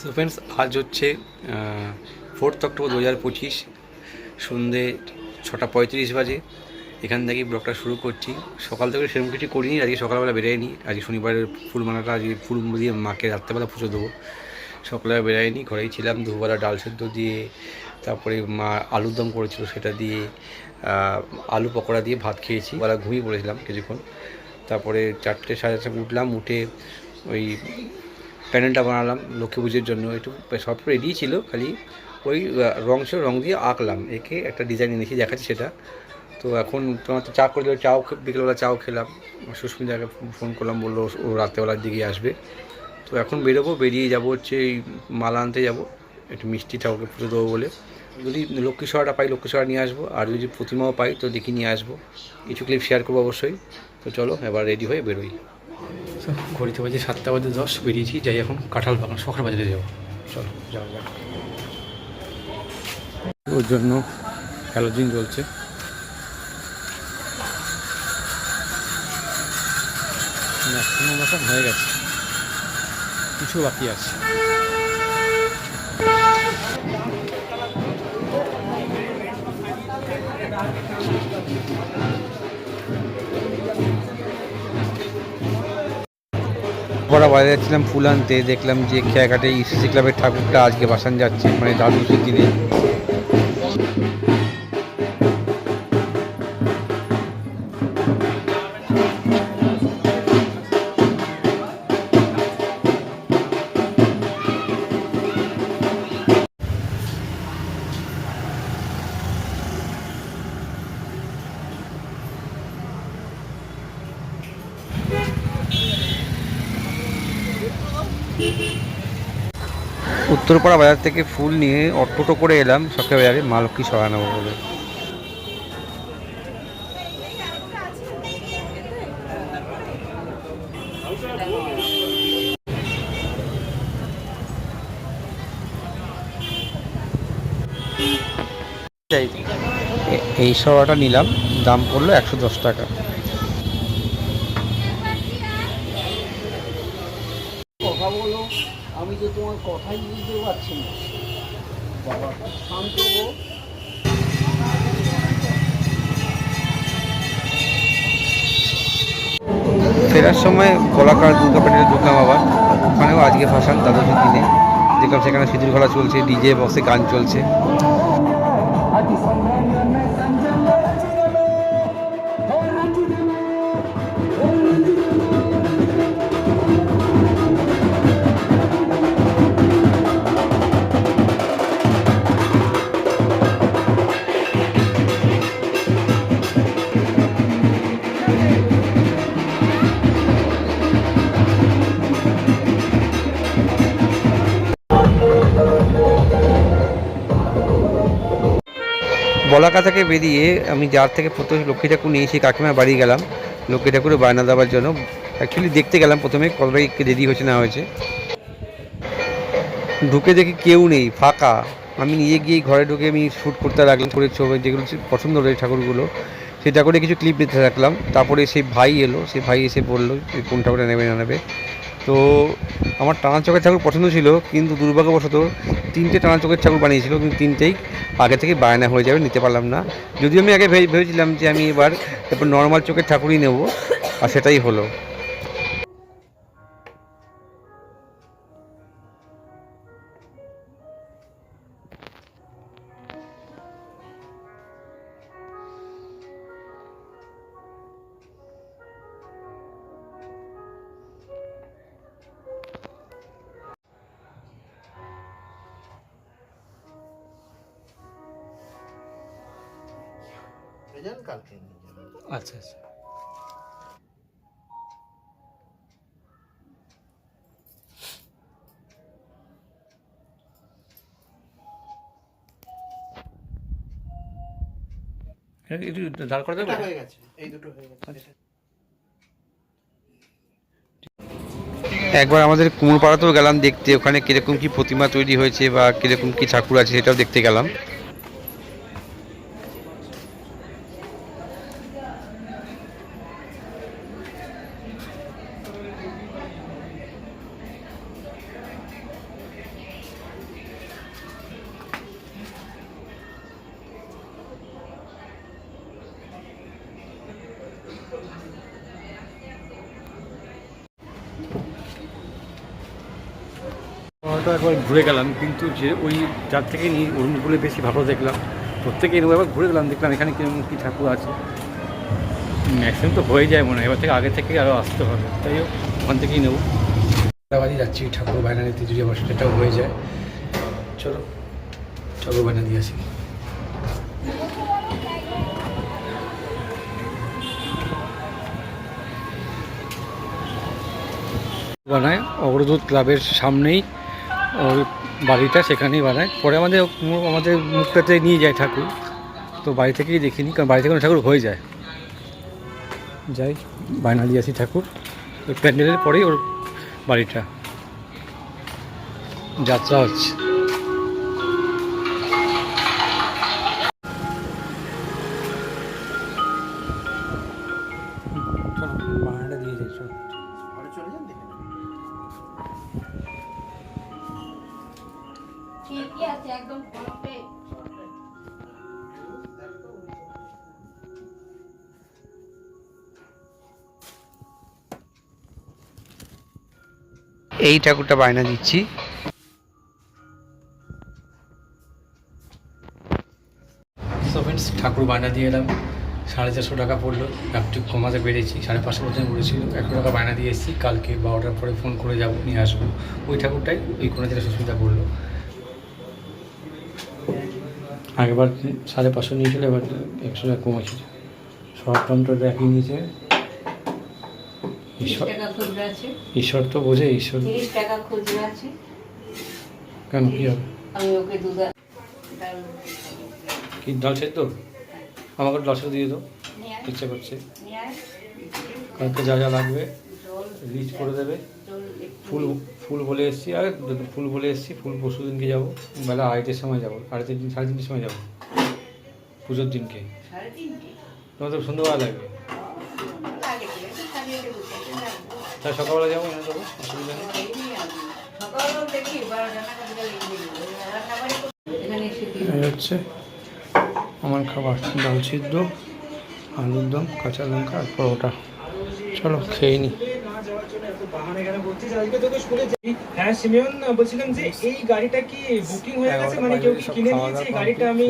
So friends, আজ হচ্ছে 4 October 2025, সন্ধ্যে 6:35 বাজে। এখান থেকেই ব্লগটা শুরু করছি। সকাল থেকে সেরকম কিছু করিনি, আজকে সকালবেলা বেরোয়নি। আজকে শনিবারের ফুল মালাটা, আজকে ফুল দিয়ে মাকে রাত্রেবেলা পুজো দেবো। সকালবেলা বেরোয়নি, ঘরেই ছিলাম। দুপুরবেলা ডাল সেদ্ধ দিয়ে, তারপরে মা আলুর দম করেছিল সেটা দিয়ে, আলু পকোড়া দিয়ে ভাত খেয়েছি। বেলা ঘুমিয়ে পড়েছিলাম কিছুক্ষণ। তারপরে 4টে সাড়ে 4টে উঠলাম, উঠে ওই প্যানেলটা বানালাম লক্ষ্মী পুজোর জন্য। একটু সব রেডি ছিল, খালি ওই রং দিয়ে আঁকলাম, এঁকে একটা ডিজাইন এনেছি, দেখাচ্ছি সেটা। তো এখন তোমার তো চা করে দিল, বিকেলবেলা চাও খেলাম। সুস্মিতাকে ফোন করলাম, বললো ও রাত্রেবেলার দিকে আসবে। তো এখন বেরোবো, বেরিয়ে যাবো হচ্ছে এই মালা আনতে যাবো, একটু মিষ্টি ঠাকুরকে পুজো দেবো বলে। যদি লক্ষ্মী সরাটা পাই লক্ষ্মী সরা নিয়ে আসবো, আর যদি প্রতিমাও পাই তো দেখি নিয়ে আসবো। কিছু ক্লিপ শেয়ার করবো অবশ্যই। তো চলো এবার রেডি হয়ে বেরোই। ঘড়িতে বাজে 7:10, বেরিয়েছি। যাই এখন কাঁঠাল বাগান সকাল বাজারে যাবো। চলো যাওয়া যাক। ওর জন্য হ্যালোজিন জ্বলছে। ম্যাক্সিমাম বাসন হয়ে গেছে, কিছু বাকি আছে। পড়া বাইরে যাচ্ছিলাম ফুল আনতে, দেখলাম যে খেয়াঘাটে ইসিসি ক্লাবের ঠাকুরটা আজকে ভাসান যাচ্ছে, মানে দ্বাদশীর দিনে। উত্তরপাড়া বাজার থেকে ফুল নিয়ে অটোটো করে এলাম সরকারি বাজারে মা লক্ষ্মী সরা নেবো বলে। এই সরাটা নিলাম, দাম পড়লো 110 টাকা। কথা বলো, আমি তো তোমার কথাই বুঝতে পারছি না। বাবা শান্ত হো। ফেরার সময় গোলাকার দুর্গা প্যান্ডেলে ঢুকলাম আবার। ওখানেও আজকে ভাসান দ্বাদশীর দিনে। দেখলাম সেখানে সিঁদুর খেলা চলছে, ডিজে বক্সে গান চলছে। বলাকা থেকে বেরিয়ে আমি যার থেকে প্রথমে লক্ষ্মী ঠাকুর নিয়ে সেই কাকিমার বাড়ি গেলাম লক্ষ্মী ঠাকুরের বায়না দেওয়ার জন্য। অ্যাকচুয়ালি দেখতে গেলাম প্রথমে কতটাই রেডি হয়েছে না হয়েছে। ঢুকে দেখি কেউ নেই, ফাঁকা। আমি নিজে গিয়ে ঘরে ঢুকে আমি শ্যুট করতে লাগলাম, করে ছবি যেগুলো পছন্দ হলো এই ঠাকুরগুলো, সেই ঠাকুরে কিছু ক্লিপ দিতে থাকলাম। তারপরে সেই ভাই এলো, সেই ভাই এসে বললো কোন ঠাকুরটা নেবে না নেবে। তো আমার টানা চোখের ঠাকুর পছন্দ ছিল, কিন্তু দুর্ভাগ্যবশত 3টে টানা চোখের ঠাকুর বানিয়েছিল, কিন্তু 3টেই আগে থেকে বায়না হয়ে যাবে, নিতে পারলাম না। যদিও আমি আগে ভেবেছিলাম যে আমি এবার নর্মাল চোখের ঠাকুরই নেব, আর সেটাই হলো। রেজাল্ট কালকে নিয়ে যাবে। আচ্ছা আচ্ছা। একটু দাঁড় করে দেবে। এটা হয়ে গেছে, এই দুটো হয়ে গেছে। একবার আমাদের কুমোরপাড়াতেও গেলাম দেখতে, ওখানে কীরকম কী প্রতিমা তৈরি হয়েছে বা কীরকম কী ঠাকুর আছে সেটাও দেখতে গেলাম। তো একবার ঘুরে গেলাম, কিন্তু যে ওই যার থেকে নিই ওর মুখগুলো বেশি ভালো দেখলাম। প্রত্যেকে নেবো, একবার ঘুরে গেলাম, দেখলাম এখানে কিরকম কী ঠাকুর আছে। ম্যাক্সিমাম তো হয়ে যায় মনে হয়, এবার থেকে আগে থেকে আরও আসতে হবে, তাই হোক ওখান থেকেই নেবো। বাড়ি যাচ্ছি ঠাকুর বায়না নিতে, যদি আমার সেটাও হয়ে যায়। চলো ঠাকুর বায়না দিয়ে আসি। বানায় অগ্রদূত ক্লাবের সামনেই ওর বাড়িটা, সেখানেই বানায়। পরে আমাদের মুখটাতে নিয়ে যায় ঠাকুর, তো বাড়ি থেকেই দেখিনি, কারণ বাড়ি থেকে ঠাকুর হয়ে যায়। যাই বায়না দিয়ে আসি ঠাকুর, ওই প্যান্ডেলের পরেই ওর বাড়িটা। যাত্রা হচ্ছে। বায়নাটা দিয়ে যাই, চল। চলে যান দেখে। ঠিকই আছে, একদম পারফেক্ট। এই ঠাকুরটা বায়না দিচ্ছি। সো ফ্রেন্ডস, ঠাকুর বায়না দিয়ে এলাম, 450 টাকা পড়লো। একটু কমাতে পেরেছি, 550 প্রথমে পড়েছিল, 100 টাকা বায়না দিয়ে এসেছি। কালকে 12টার পরে ফোন করে যাবো, নিয়ে আসবো ওই ঠাকুরটাই। ওই কোনো যেটা সুবিধা পড়লো, আগেবার 550 নিয়েছিল, এবার 100 টাকা কমেছে। শর্টটার্মটা একই নিয়েছে। ঈশ্বর তো বোঝে, ঈশ্বর 30 টাকা খুচরো আছে। কেন কী হবে? আমি ওকে দুধ কি ডাল সেদ্ধ? আমাকে ডাল সেদ্ধ দিয়ে দাও, ইচ্ছা করছে। কালকে যা যা লাগবে লিস্ট করে দেবে। ফুল বলে এসেছি, আরে ফুল বলে এসেছি, ফুল পরশু দিনকে যাবো, বেলা 2:30টার সময় যাবো, 3:30 সময় যাবো, পুজোর দিনকে। তোমার তো সন্ধ্যাবেলা লাগবে, তাই সকালবেলা যাবো, এনে দেবো, অসুবিধা নেই। হচ্ছে আমার খাবার, ডাল সিদ্ধ, আলুর দম, কাঁচা লঙ্কা আর পরোটা। চলো খেয়ে নি। হ্যাঁ সিমিয়ন, বলছিলাম যে এই গাড়িটা কি বুকিং হয়ে গেছে, মানে কেউ কি কিনে নিয়েছে এই গাড়িটা? আমি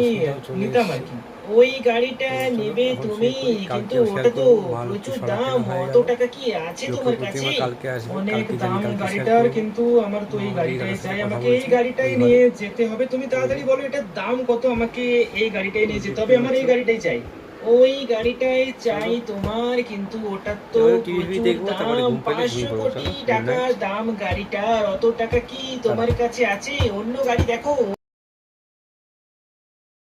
নিতাম আর কি। ওই গাড়িটা নেবে তুমি, কিন্তু ওটা তো প্রচুর দাম। অত টাকা কি আছে তোমার কাছে? অনেক দাম গাড়িটার, কিন্তু আমার তো এই গাড়িটাই চাই। আমাকে এই গাড়িটাই নিয়ে যেতে হবে। তুমি তাড়াতাড়ি বলো এটার দাম কত, আমাকে এই গাড়িটাই নিয়ে যেতে হবে। আমার এই গাড়িটাই চাই, ওই গাড়িটাই চাই তোমার, কিন্তু ওটা তো প্রচুর দাম, 500 কোটি টাকার দাম গাড়িটার। অত টাকা কি তোমার কাছে আছে? অন্য গাড়ি দেখো।